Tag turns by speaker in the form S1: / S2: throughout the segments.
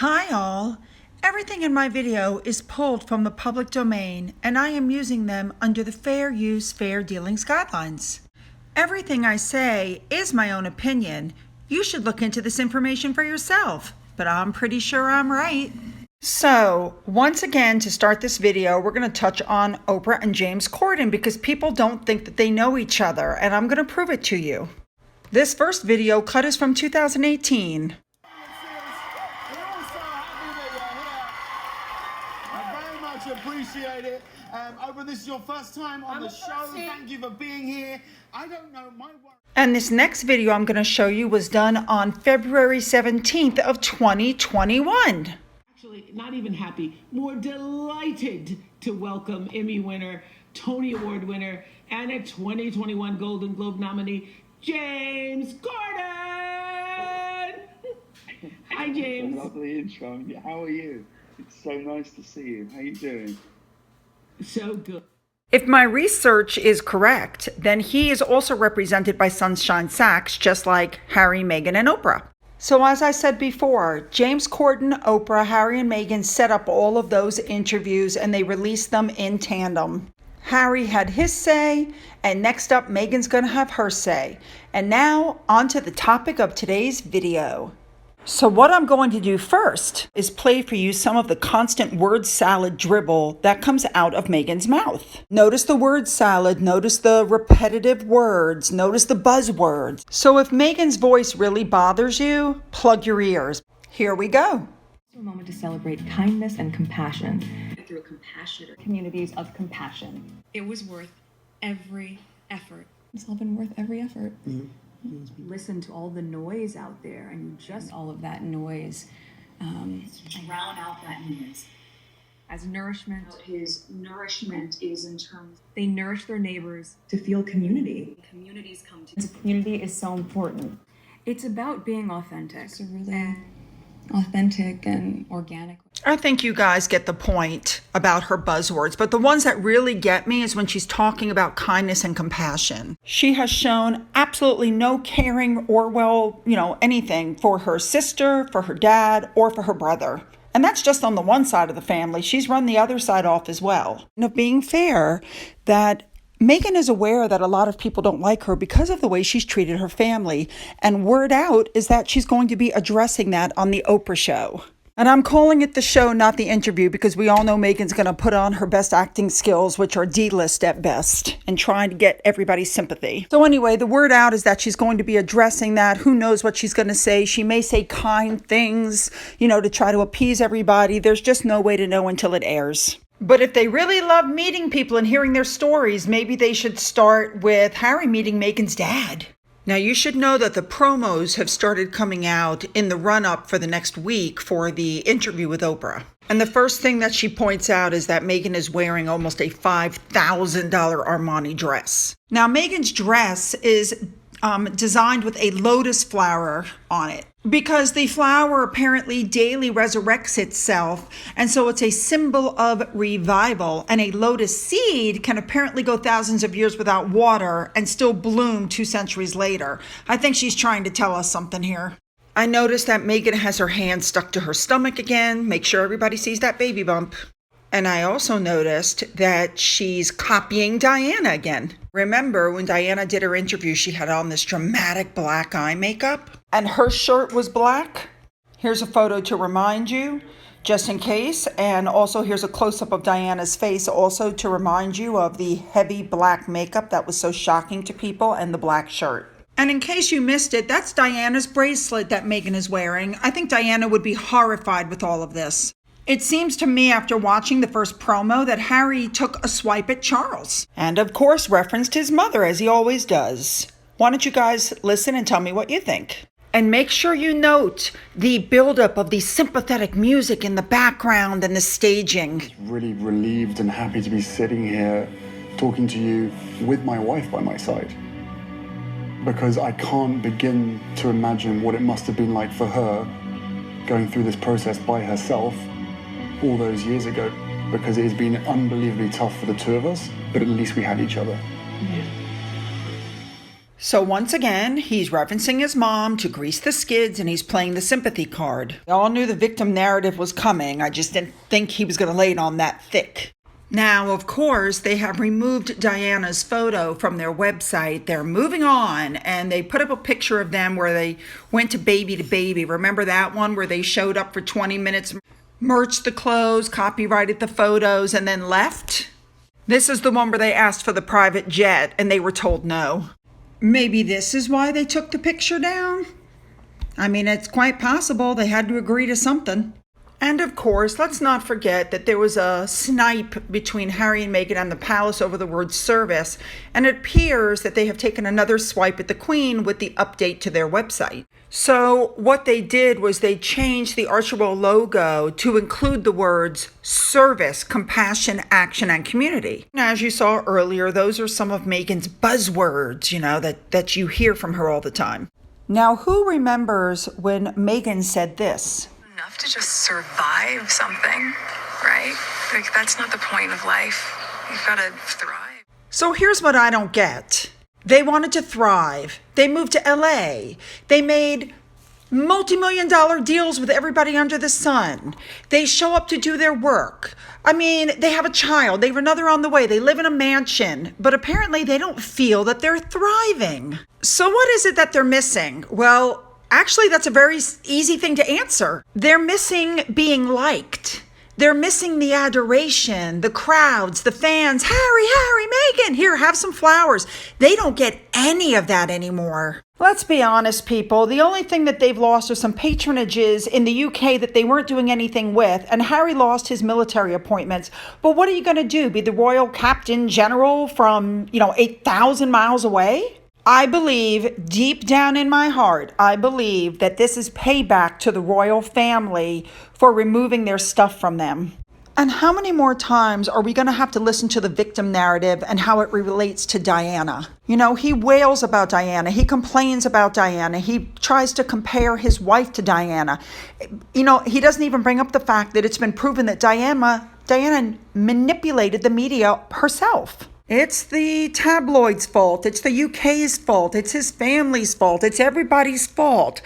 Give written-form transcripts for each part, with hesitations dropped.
S1: Hi all! Everything in my video is pulled from the public domain and I am using them under the Fair Use, Fair Dealings guidelines. Everything I say is my own opinion. You should look into this information for yourself, but I'm pretty sure I'm right. So, once again, to start this video, we're going to touch on Oprah and James Corden because people don't think that they know each other, and I'm going to prove it to you. This first video cut is from 2018.
S2: Appreciate it. Oprah, this is your first time on the show. Thank you for being here. I don't know my work.
S1: And this next video I'm going to show you was done on February 17th of 2021.
S3: Actually, not even happy, more delighted to welcome Emmy winner, Tony Award winner, and a 2021 Golden Globe nominee, James Corden. Hi, James.
S4: Lovely intro. How are you? It's so nice to see you. How you doing?
S3: So good.
S1: If my research is correct, then he is also represented by Sunshine Sachs, just like Harry, Meghan, and Oprah. So as I said before, James Corden, Oprah, Harry, and Meghan set up all of those interviews and they released them in tandem. Harry had his say, and next up, Meghan's going to have her say. And now, on to the topic of today's video. So what I'm going to do first is play for you some of the constant word salad dribble that comes out of Meghan's mouth. Notice the word salad, notice the repetitive words, notice the buzzwords. So if Meghan's voice really bothers you, plug your ears. Here we go.
S5: A moment to celebrate kindness and compassion through compassionate communities of compassion.
S6: It was worth every effort.
S5: It's all been worth every effort.
S4: Mm-hmm.
S7: Listen to all the noise out there, and you just
S5: All of that noise.
S7: drown out that noise. As nourishment,
S6: His nourishment is in terms
S7: they nourish their neighbors.
S5: To feel community.
S6: communities come
S5: As a
S6: together.
S5: community is so important.
S7: It's about being authentic.
S5: It's a really authentic and organic.
S1: I think you guys get the point about her buzzwords, but the ones that really get me is when she's talking about kindness and compassion. She has shown absolutely no caring or, anything for her sister, for her dad, or for her brother. And that's just on the one side of the family. She's run the other side off as well. And of being fair, that Meghan is aware that a lot of people don't like her because of the way she's treated her family. And word out is that she's going to be addressing that on the Oprah show. And I'm calling it the show, not the interview, because we all know Meghan's going to put on her best acting skills, which are D-list at best, and trying to get everybody's sympathy. So anyway, the word out is that she's going to be addressing that. Who knows what she's going to say? She may say kind things, to try to appease everybody. There's just no way to know until it airs. But if they really love meeting people and hearing their stories, maybe they should start with Harry meeting Meghan's dad. Now, you should know that the promos have started coming out in the run-up for the next week for the interview with Oprah. And the first thing that she points out is that Meghan is wearing almost a $5,000 Armani dress. Now, Meghan's dress is designed with a lotus flower on it, because the flower apparently daily resurrects itself, and so it's a symbol of revival. And a lotus seed can apparently go thousands of years without water and still bloom 2 centuries later. I think she's trying to tell us something here. I noticed that Meghan has her hand stuck to her stomach again. Make sure everybody sees that baby bump. And I also noticed that she's copying Diana again. Remember when Diana did her interview, she had on this dramatic black eye makeup and her shirt was black. Here's a photo to remind you, just in case. And also here's a close-up of Diana's face also to remind you of the heavy black makeup that was so shocking to people and the black shirt. And in case you missed it, that's Diana's bracelet that Meghan is wearing. I think Diana would be horrified with all of this. It seems to me after watching the first promo that Harry took a swipe at Charles. And of course referenced his mother as he always does. Why don't you guys listen and tell me what you think? And make sure you note the buildup of the sympathetic music in the background and the staging.
S4: Really relieved and happy to be sitting here talking to you with my wife by my side. Because I can't begin to imagine what it must have been like for her going through this process by herself all those years ago, because it has been unbelievably tough for the two of us, but at least we had each other.
S1: So once again, he's referencing his mom to grease the skids, and he's playing the sympathy card. We all knew the victim narrative was coming. I just didn't think he was going to lay it on that thick. Now, of course, they have removed Diana's photo from their website. They're moving on, and they put up a picture of them where they went to baby. Remember that one where they showed up for 20 minutes, merched the clothes, copyrighted the photos, and then left? This is the one where they asked for the private jet, and they were told no. Maybe this is why they took the picture down? I mean, it's quite possible they had to agree to something. And of course, let's not forget that there was a snipe between Harry and Meghan and the palace over the word service, and it appears that they have taken another swipe at the Queen with the update to their website. So what they did was they changed the Archewell logo to include the words service, compassion, action, and community. And as you saw earlier, those are some of Meghan's buzzwords, that you hear from her all the time. Now, who remembers when Meghan said this?
S8: Enough to just survive something, right? Like, that's not the point of life. You've got to thrive.
S1: So here's what I don't get. They wanted to thrive. They moved to LA. They made multi-million-dollar deals with everybody under the sun. They show up to do their work. I mean, they have a child. They have another on the way. They live in a mansion. But apparently they don't feel that they're thriving. So what is it that they're missing? Well, actually, that's a very easy thing to answer. They're missing being liked. They're missing the adoration, the crowds, the fans. Harry, Meghan, here, have some flowers. They don't get any of that anymore. Let's be honest, people. The only thing that they've lost are some patronages in the UK that they weren't doing anything with, and Harry lost his military appointments. But what are you going to do? Be the Royal Captain General from, 8,000 miles away? I believe, deep down in my heart, I believe that this is payback to the royal family for removing their stuff from them. And how many more times are we going to have to listen to the victim narrative and how it relates to Diana? He wails about Diana. He complains about Diana. He tries to compare his wife to Diana. He doesn't even bring up the fact that it's been proven that Diana manipulated the media herself. It's the tabloids' fault. It's the UK's fault. It's his family's fault. It's everybody's fault.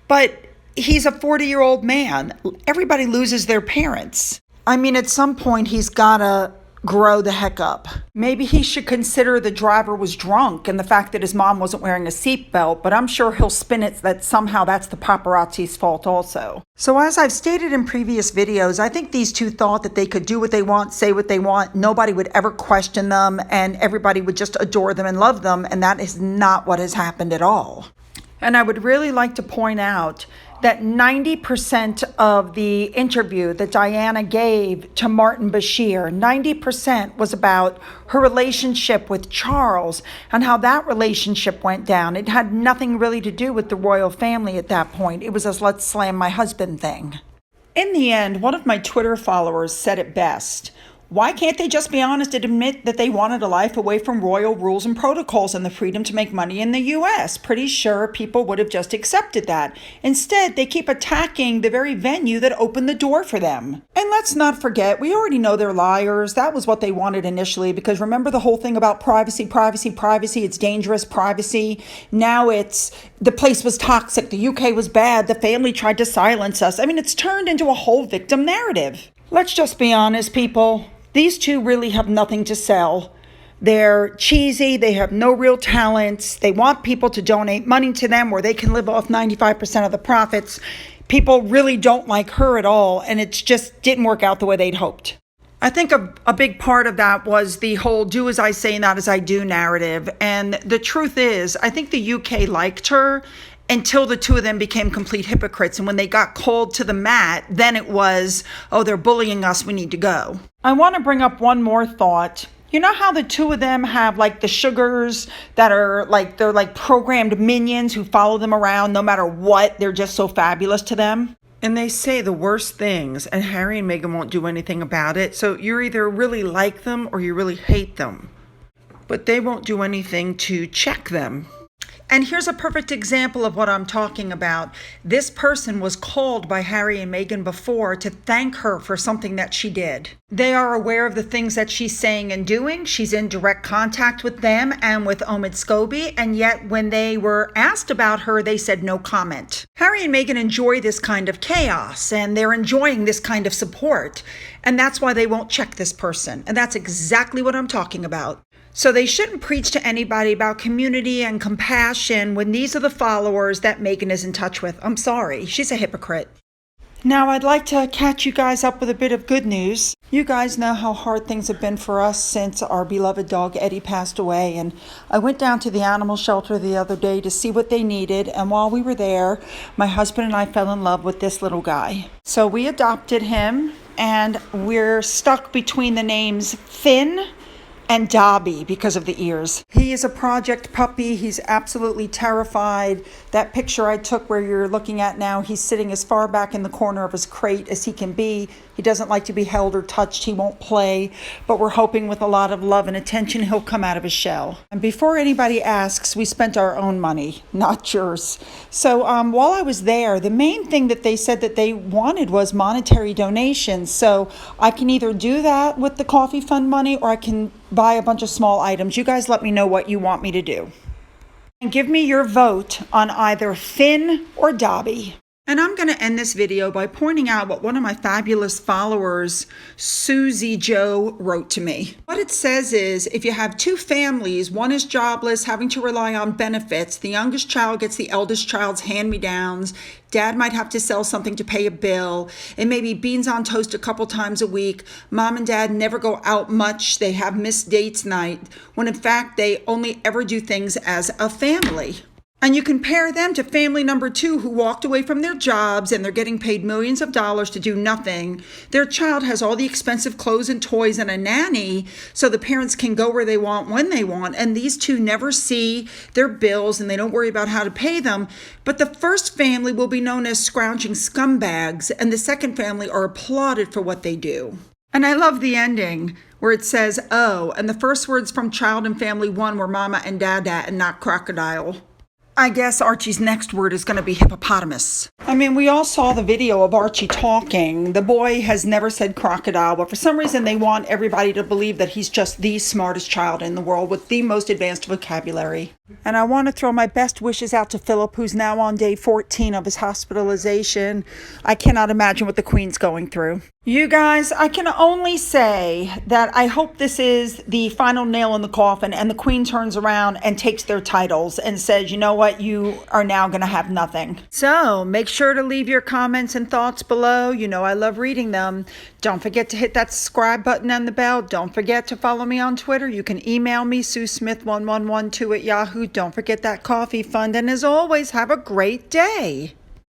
S1: But he's a 40-year-old man. Everybody loses their parents. I mean, at some point, he's got to grow the heck up. Maybe he should consider the driver was drunk and the fact that his mom wasn't wearing a seatbelt, but I'm sure he'll spin it that somehow that's the paparazzi's fault also. So as I've stated in previous videos, I think these two thought that they could do what they want, say what they want, nobody would ever question them, and everybody would just adore them and love them, and that is not what has happened at all. And I would really like to point out that 90% of the interview that Diana gave to Martin Bashir, 90% was about her relationship with Charles and how that relationship went down. It had nothing really to do with the royal family at that point. It was a let's slam my husband thing. In the end, one of my Twitter followers said it best. Why can't they just be honest and admit that they wanted a life away from royal rules and protocols and the freedom to make money in the U.S.? Pretty sure people would have just accepted that. Instead, they keep attacking the very venue that opened the door for them. And let's not forget, we already know they're liars. That was what they wanted initially, because remember the whole thing about privacy, it's dangerous privacy. Now it's the place was toxic, the UK was bad, the family tried to silence us. I mean, it's turned into a whole victim narrative. Let's just be honest, people. These two really have nothing to sell. They're cheesy. They have no real talents. They want people to donate money to them where they can live off 95% of the profits. People really don't like her at all, and it just didn't work out the way they'd hoped. I think a big part of that was the whole do as I say, not as I do narrative. And the truth is, I think the UK liked her until the two of them became complete hypocrites. And when they got called to the mat, then it was, oh, they're bullying us, we need to go. I want to bring up one more thought. You know how the two of them have like the sugars that are like, they're like programmed minions who follow them around no matter what, they're just so fabulous to them? And they say the worst things, and Harry and Meghan won't do anything about it. So you either really like them or you really hate them. But they won't do anything to check them. And here's a perfect example of what I'm talking about. This person was called by Harry and Meghan before to thank her for something that she did. They are aware of the things that she's saying and doing. She's in direct contact with them and with Omid Scobie, and yet when they were asked about her, they said no comment. Harry and Meghan enjoy this kind of chaos, and they're enjoying this kind of support, and that's why they won't check this person. And that's exactly what I'm talking about. So they shouldn't preach to anybody about community and compassion when these are the followers that Meghan is in touch with. I'm sorry, she's a hypocrite. Now I'd like to catch you guys up with a bit of good news. You guys know how hard things have been for us since our beloved dog Eddie passed away, and I went down to the animal shelter the other day to see what they needed, and while we were there, my husband and I fell in love with this little guy. So we adopted him, and we're stuck between the names Finn and Dobby because of the ears. He is a project puppy. He's absolutely terrified. That picture I took where you're looking at now, he's sitting as far back in the corner of his crate as he can be. He doesn't like to be held or touched. He won't play, but we're hoping with a lot of love and attention he'll come out of his shell. And before anybody asks, we spent our own money, not yours. So while I was there, the main thing that they said that they wanted was monetary donations. So I can either do that with the coffee fund money, or I can buy a bunch of small items. You guys let me know what you want me to do. And give me your vote on either Finn or Dobby. And I'm going to end this video by pointing out what one of my fabulous followers, Susie Joe, wrote to me. What it says is, if you have two families, one is jobless, having to rely on benefits, the youngest child gets the eldest child's hand-me-downs, dad might have to sell something to pay a bill, and maybe beans on toast a couple times a week, mom and dad never go out much, they have missed dates night, when in fact they only ever do things as a family. And you compare them to family number 2 who walked away from their jobs and they're getting paid millions of dollars to do nothing. Their child has all the expensive clothes and toys and a nanny so the parents can go where they want when they want. And these two never see their bills and they don't worry about how to pay them. But the first family will be known as scrounging scumbags, and the second family are applauded for what they do. And I love the ending where it says, oh, and the first words from Child and Family 1 were mama and dada and not crocodile. I guess Archie's next word is going to be hippopotamus. I mean, we all saw the video of Archie talking. The boy has never said crocodile, but for some reason they want everybody to believe that he's just the smartest child in the world with the most advanced vocabulary. And I want to throw my best wishes out to Philip, who's now on day 14 of his hospitalization. I cannot imagine what the Queen's going through. You guys, I can only say that I hope this is the final nail in the coffin and the Queen turns around and takes their titles and says, you know what, you are now going to have nothing. So make sure to leave your comments and thoughts below. You know I love reading them. Don't forget to hit that subscribe button and the bell. Don't forget to follow me on Twitter. You can email me, SueSmith1112 at Yahoo. Don't forget that coffee fund. And as always, have a great day.